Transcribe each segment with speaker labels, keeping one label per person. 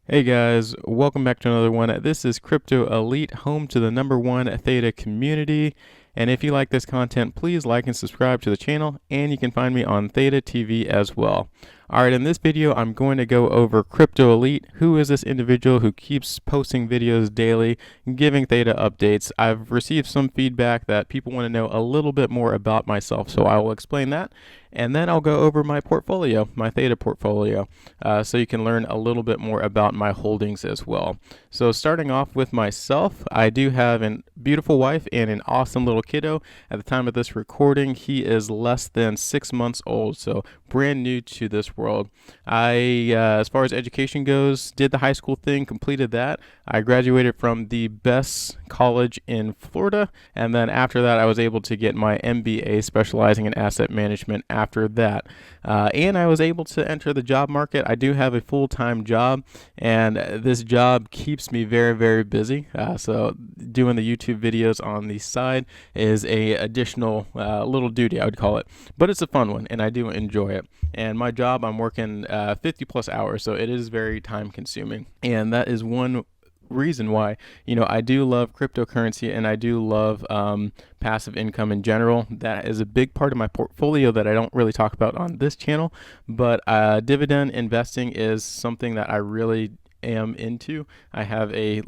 Speaker 1: Hey guys, welcome back to another one. This is Crypto Elite, home to the number one Theta community. And if you like this content, please like and subscribe to the channel, and you can find me on Theta TV as well. Alright, in this video, I'm going to go over Crypto Elite. Who is this individual who keeps posting videos daily, giving Theta updates? I've received some feedback that people want to know a little bit more about myself, so I will explain that. And then I'll go over my portfolio, my Theta portfolio, so you can learn a little bit more about my holdings as well. So starting off with myself, I do have a beautiful wife and an awesome little kiddo. At the time of this recording, he is less than 6 months old, so brand new to this world. As far as education goes, did the high school thing, completed that. I graduated from the best college in Florida, and then after that, I was able to get my MBA specializing in asset management after that. And I was able to enter the job market. I do have a full-time job, and this job keeps me very, very busy. So doing the YouTube videos on the side is a additional little duty, I would call it. But it's a fun one, and I do enjoy it. And my job, I'm working 50 plus hours, so it is very time consuming. And that is one reason why I do love cryptocurrency, and I do love passive income in general. That is a big part of my portfolio that I don't really talk about on this channel, but dividend investing is something that I really am into. I have a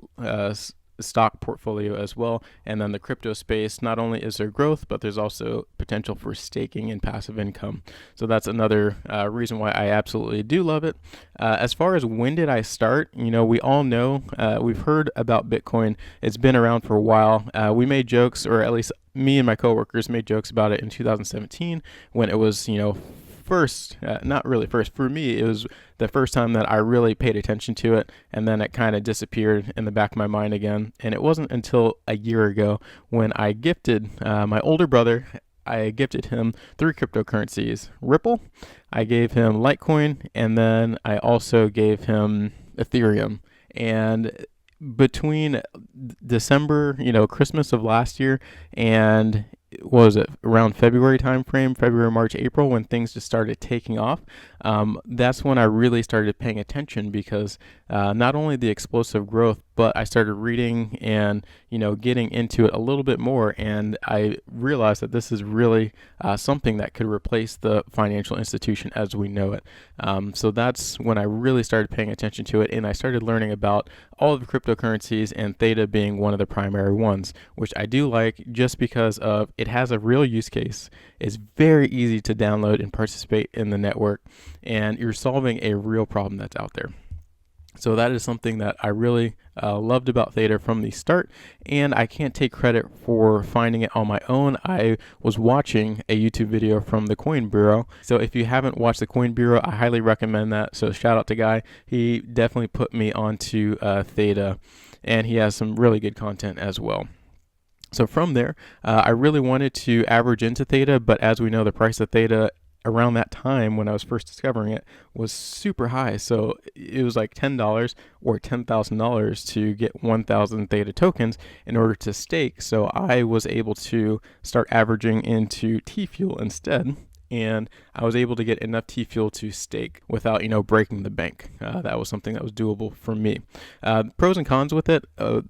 Speaker 1: stock portfolio as well, and then the crypto space, not only is there growth, but there's also potential for staking and passive income. So that's another reason why I absolutely do love it. As far as when did I start, we all know, we've heard about Bitcoin. It's been around for a while. We made jokes, or at least me and my coworkers made jokes about it in 2017 when it was, first, not really first, for me, it was the first time that I really paid attention to it, and then it kind of disappeared in the back of my mind again. And it wasn't until a year ago when I gifted my older brother, I gifted him 3 cryptocurrencies: Ripple, I gave him Litecoin, and then I also gave him Ethereum. And between December, Christmas of last year, and what was it, around February timeframe, February, March, April, when things just started taking off, that's when I really started paying attention, because not only the explosive growth, but I started reading and getting into it a little bit more, and I realized that this is really something that could replace the financial institution as we know it. So that's when I really started paying attention to it, and I started learning about all of the cryptocurrencies, and Theta being one of the primary ones, which I do like just because of it has a real use case. It's very easy to download and participate in the network, and you're solving a real problem that's out there. So that is something that I really loved about Theta from the start, and I can't take credit for finding it on my own. I was watching a YouTube video from the Coin Bureau. So if you haven't watched the Coin Bureau, I highly recommend that. So shout out to Guy. He definitely put me onto Theta, and he has some really good content as well. So from there, I really wanted to average into Theta, but as we know, the price of Theta around that time when I was first discovering it was super high. So it was like $10 or $10,000 to get 1,000 Theta tokens in order to stake. So I was able to start averaging into TFUEL instead, and I was able to get enough TFUEL to stake without, breaking the bank. That was something that was doable for me. Pros and cons with it.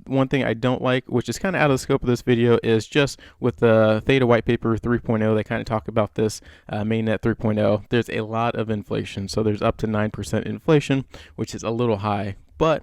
Speaker 1: One thing I don't like, which is kind of out of the scope of this video, is just with the Theta White Paper 3.0, they kind of talk about this, Mainnet 3.0. There's a lot of inflation. So there's up to 9% inflation, which is a little high. But,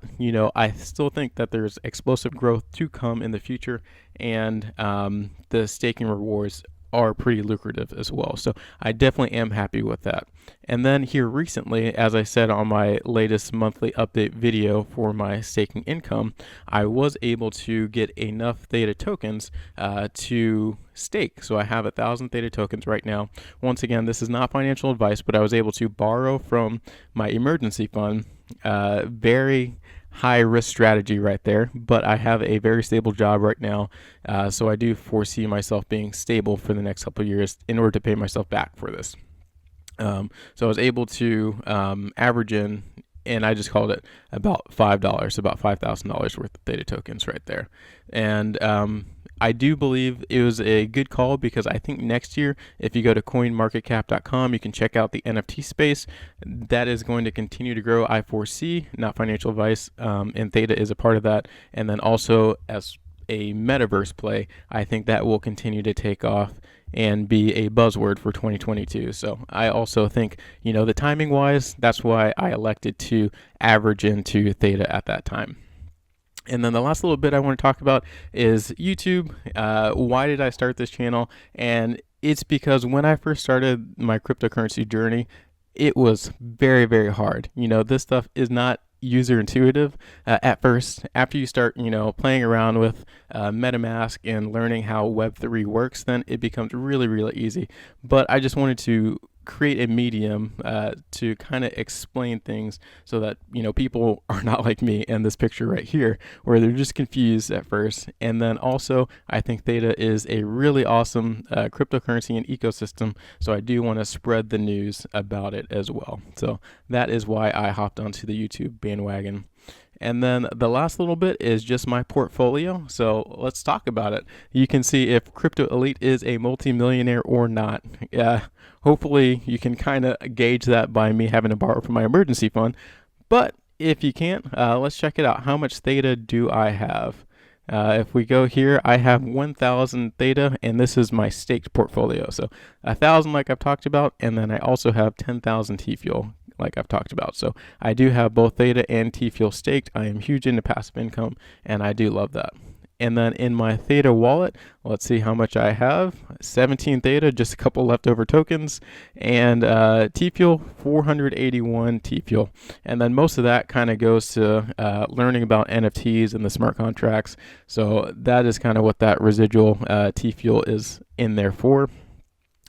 Speaker 1: I still think that there's explosive growth to come in the future, and the staking rewards are pretty lucrative as well. So I definitely am happy with that. And then here recently, as I said on my latest monthly update video for my staking income, I was able to get enough Theta tokens to stake. So I have 1,000 Theta tokens right now. Once again, this is not financial advice, but I was able to borrow from my emergency fund. Very high risk strategy right there, but I have a very stable job right now, so I do foresee myself being stable for the next couple of years in order to pay myself back for this. So I was able to average in, and I just called it about $5, about $5,000 worth of Theta tokens right there. And I do believe it was a good call because I think next year, if you go to coinmarketcap.com, you can check out the NFT space. That is going to continue to grow. I foresee, not financial advice, and Theta is a part of that. And then also as a metaverse play, I think that will continue to take off and be a buzzword for 2022. So I also think, the timing wise, that's why I elected to average into Theta at that time. And then the last little bit I want to talk about is YouTube. Why did I start this channel? And it's because when I first started my cryptocurrency journey, it was very, very hard. This stuff is not user intuitive at first. After you start, playing around with MetaMask and learning how Web3 works, then it becomes really, really easy. But I just wanted to create a medium to kind of explain things so that people are not like me in this picture right here where they're just confused at first. And then also I think Theta is a really awesome cryptocurrency and ecosystem, so I do want to spread the news about it as well. So that is why I hopped onto the YouTube bandwagon. And then the last little bit is just my portfolio. So let's talk about it. You can see if Crypto Elite is a multimillionaire or not. Hopefully you can kind of gauge that by me having to borrow from my emergency fund. But if you can't, let's check it out. How much Theta do I have? If we go here, I have 1,000 Theta, and this is my staked portfolio. So 1,000 like I've talked about, and then I also have 10,000 TFUEL like I've talked about. So I do have both Theta and TFUEL staked. I am huge into passive income, and I do love that. And then in my Theta wallet, let's see how much I have. 17 Theta, just a couple leftover tokens, and TFUEL, 481 TFUEL. And then most of that kind of goes to learning about NFTs and the smart contracts. So that is kind of what that residual TFUEL is in there for.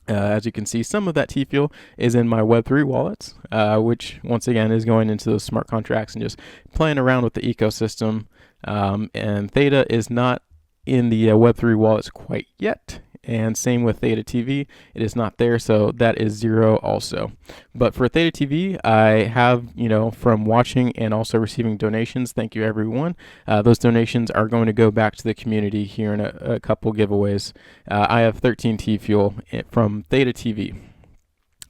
Speaker 1: As you can see, some of that TFUEL is in my Web3 wallets, which once again is going into those smart contracts and just playing around with the ecosystem. And Theta is not in the Web3 wallets quite yet. And same with Theta TV, it is not there, so that is 0 also. But for Theta TV, I have, from watching and also receiving donations, thank you everyone. Those donations are going to go back to the community here in a couple giveaways. I have 13 TFUEL from Theta TV.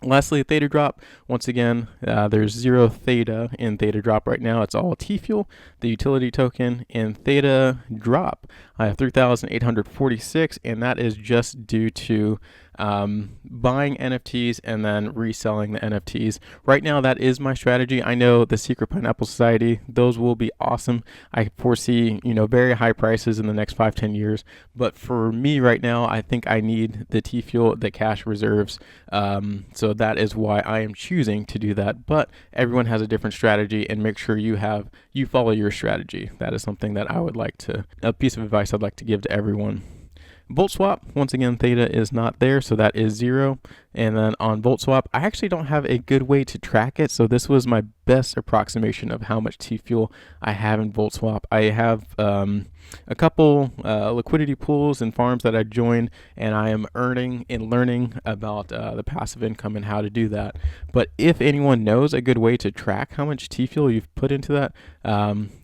Speaker 1: Lastly, Theta Drop. Once again, there's 0 Theta in Theta Drop right now. It's all TFUEL, the utility token. In Theta Drop, I have 3,846, and that is just due to buying NFTs and then reselling the NFTs. Right now, that is my strategy. I know the Secret Pineapple Society, those will be awesome. I foresee, very high prices in the next 5-10 years. But for me right now, I think I need the TFUEL, the cash reserves. So that is why I am choosing to do that. But everyone has a different strategy, and make sure you follow your strategy. That is something that I would like to, a piece of advice I'd like to give to everyone. Volt swap, once again, Theta is not there, so that is 0. And then on Volt swap, I actually don't have a good way to track it, so this was my best approximation of how much TFUEL I have in Volt swap. I have a couple liquidity pools and farms that I joined, and I am earning and learning about the passive income and how to do that. But if anyone knows a good way to track how much TFUEL you've put into that,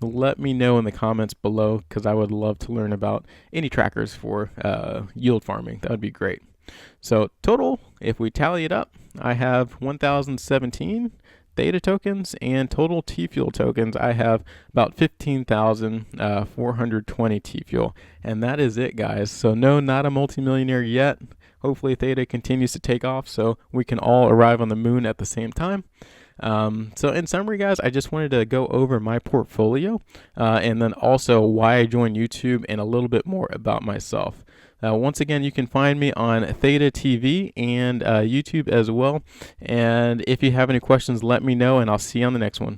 Speaker 1: let me know in the comments below, because I would love to learn about any trackers for yield farming. That would be great. So total, if we tally it up, I have 1,017 Theta tokens, and total TFUEL tokens, I have about 15,420 TFUEL. And that is it, guys. So no, not a multimillionaire yet. Hopefully Theta continues to take off so we can all arrive on the moon at the same time. So in summary, guys, I just wanted to go over my portfolio and then also why I joined YouTube and a little bit more about myself. Once again, you can find me on Theta TV and YouTube as well. And if you have any questions, let me know, and I'll see you on the next one.